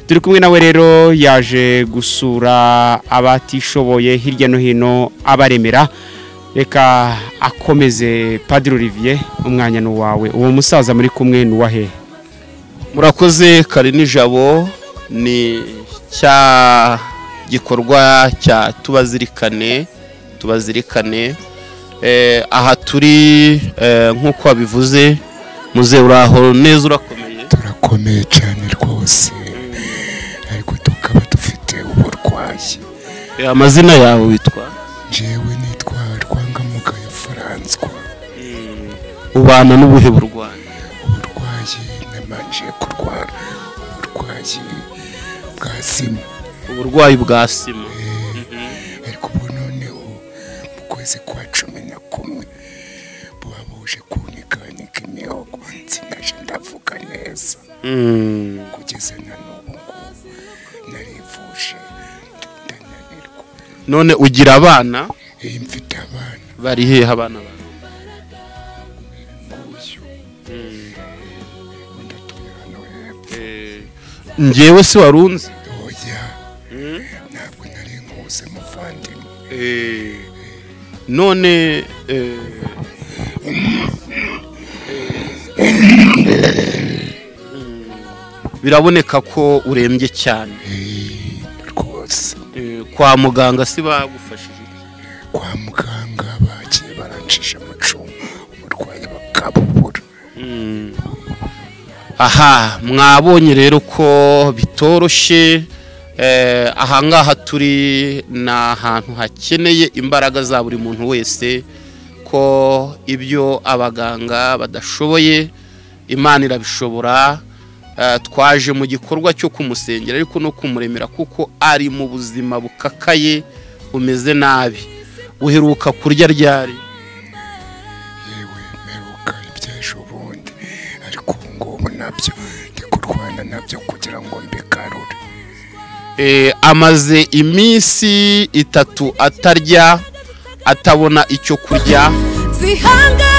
turi kumwe nawe rero yaje gusura abatishoboye hirya no hino abaremera reka akomeze Padiri Olivier umwanya n'uwawe uwo musaza muri kumwe n'uwahe murakoze kari nijabo ni cya gikorwa cya tubazirikane aha turi nk'uko wabivuze muze uraho neza urakomeye turakomeye cyane rwose ariko tukaba dufite uburwayi amazina yawe witwa jewe nitwa Rwangamugayo François ubana n'ubuhe burwayi namanje kurwara uburwayi bwa sima. uburwayi bwa sima. Ariko ubu noneho mu kwezi kwa 11 buba buje kunikanika imihogo sinaje ndavuga neza. Kugeza na n'ubu narivuje ndananirwa. None ugira abana? Mfite abana. Bari hehe abana bawe? Njyewe si warunze? Oya. Ntabwo nari nkuze muvandimwe. None biraboneka ko urembye cyane. Rwose. Kwa muganga si bagufashije? Kwa muganga bagiye barancisha amacumu uburwayi bakabubura. Aha mwabonye rero ko bitoroshye. Ahangaha turi na ahantu hakeneye imbaraga za buri muntu wese, ko ibyo abaganga badashoboye Imana irabishobora. Twaje mu gikorwa cyo kumusengera ariko no kumuremera kuko ari mu buzima bukakaye umeze nabi. Uheruka kurya ryari? Yewe meruka iby'ejo bundi, ariko ngubu nabyo ndi kurwana nabyo kugira ngo mbikarure. Amaze iminsi 3 atarya, atabona icyo kurya. Zihanga